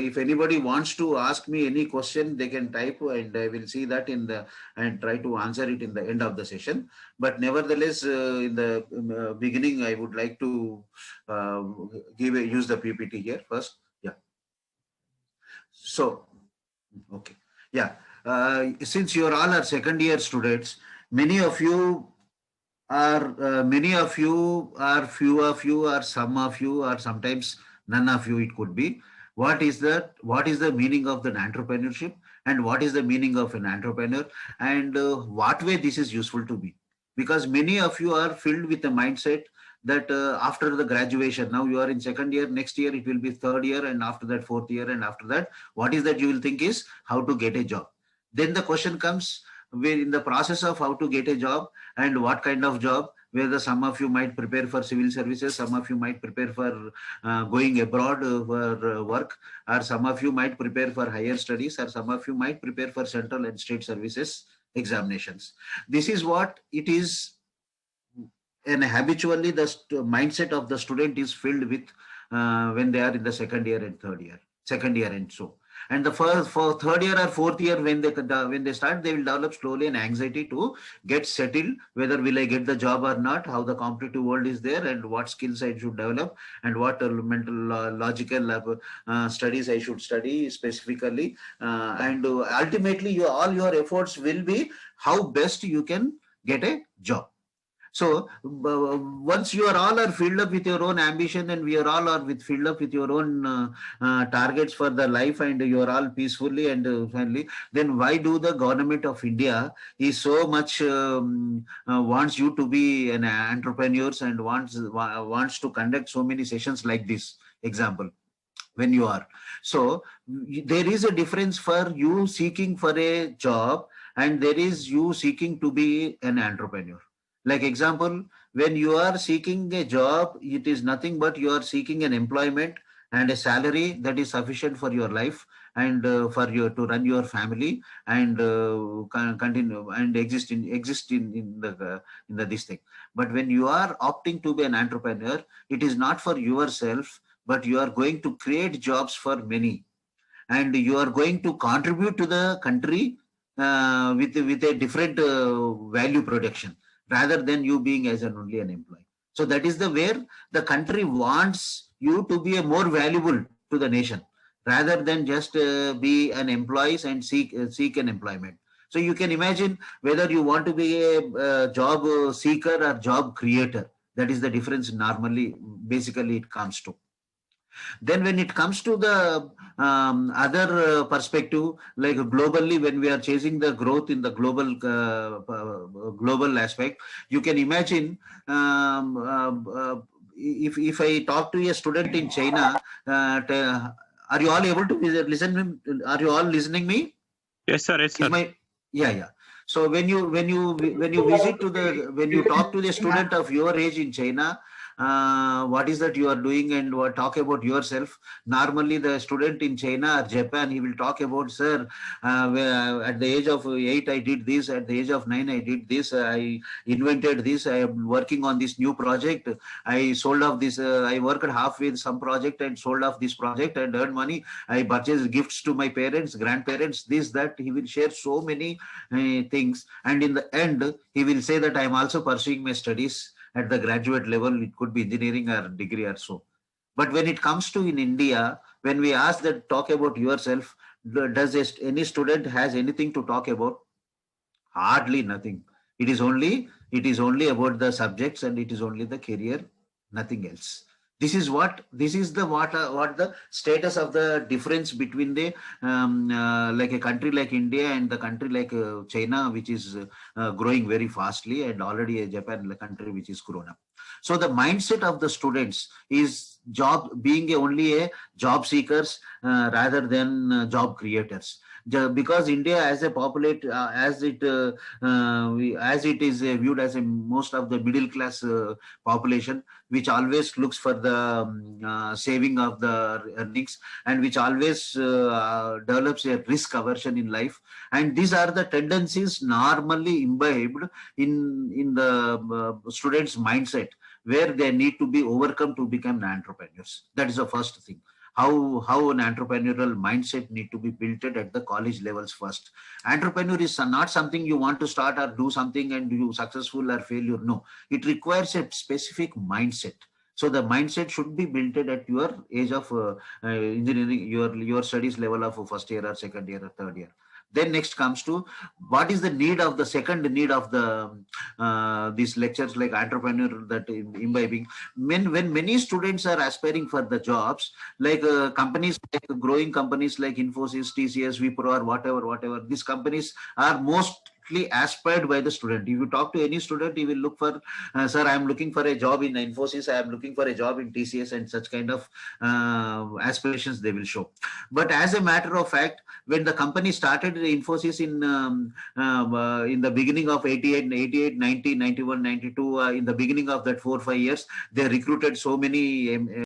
if anybody wants to ask me any question, they can type and I will see that and try to answer it in the end of the session. But nevertheless, in the beginning, I would like to uh, use the PPT here first. Yeah. So, okay. Yeah. Since you all are second year students, many of you few of you, or some of you, or sometimes none of you, it could be. What is the meaning of the entrepreneurship, and what is the meaning of an entrepreneur, and what way this is useful to me? Because many of you are filled with a mindset that after the graduation, now you are in second year, next year it will be third year, and after that fourth year, and after that, what is that you will think is how to get a job. Then the question comes, in the process of how to get a job, and what kind of job, whether some of you might prepare for civil services, some of you might prepare for going abroad for work, or some of you might prepare for higher studies, or some of you might prepare for central and state services examinations. This is what it is, and habitually the mindset of the student is filled with when they are in the second year and third year, second year and so. And the first, for third year or fourth year, when they start, they will develop slowly an anxiety to get settled, whether will I get the job or not, how the competitive world is there, and what skills I should develop, and what mental logical studies I should study specifically, and ultimately all your efforts will be how best you can get a job. So once you are all are filled up with your own ambition, and we are all are with filled up with your own targets for the life, and you are all peacefully and finally, then why do the government of India is so much wants you to be an entrepreneurs, and wants to conduct so many sessions like this example when you are. So there is a difference for you seeking for a job, and there is you seeking to be an entrepreneur. Like example, when you are seeking a job, it is nothing but you are seeking an employment and a salary that is sufficient for your life, and for you to run your family, and continue and exist in the this thing. But when you are opting to be an entrepreneur, it is not for yourself, but you are going to create jobs for many, and you are going to contribute to the country with a different value production, rather than you being as an only an employee. So that is the where the country wants you to be a more valuable to the nation, rather than just be an employee and seek an employment. So you can imagine whether you want to be a job seeker or job creator. That is the difference normally, basically it comes to. Then when it comes to the other perspective, like globally, when we are chasing the growth in the global aspect, you can imagine, if I talk to a student in China, are you all able to listen? Are you all listening me? Yes, sir. Yes, Is sir. my Yeah. So when you visit to the when you talk to the student of your age in China, what is that you are doing, and what talk about yourself. Normally, the student in China or Japan, he will talk about, sir, at the age of 8 I did this, at the age of 9 I did this, I invented this, I am working on this new project, I sold off this, I worked halfway some project and sold off this project and earned money, I purchased gifts to my parents, grandparents, this, that. He will share so many things, and in the end, he will say that I am also pursuing my studies at the graduate level. It could be engineering or degree or so. But when it comes to in India, when we ask that talk about yourself, does any student has anything to talk about? Hardly nothing. It is only about the subjects, and it is only the career, nothing else. This is the what the status of the difference between the like a country like India and the country like China, which is growing very fastly, and already a Japan, the country which is grown up. So the mindset of the students is job being only a job seekers rather than job creators. Because India as a populate as it is viewed as a most of the middle class population, which always looks for the saving of the earnings, and which always develops a risk aversion in life, and these are the tendencies normally imbibed in the students mindset, where they need to be overcome to become entrepreneurs. That is the first thing. how an entrepreneurial mindset need to be built at the college levels first. Entrepreneur is not something you want to start or do something and you successful or failure. No, it requires a specific mindset. So the mindset should be built at your age of engineering, your studies level of first year or second year or third year. Then next comes to what is the need of the second need of the these lectures like entrepreneur that imbibing. When many students are aspiring for the jobs, like companies like growing companies like Infosys, TCS, Wipro, or whatever, these companies are mostly aspired by the student. If you talk to any student, he will look for, sir, I am looking for a job in Infosys, I am looking for a job in TCS, and such kind of aspirations they will show. But as a matter of fact, when the company started Infosys in the beginning of 88, 90, 91, 92, in the beginning of that 4 5 years, they recruited so many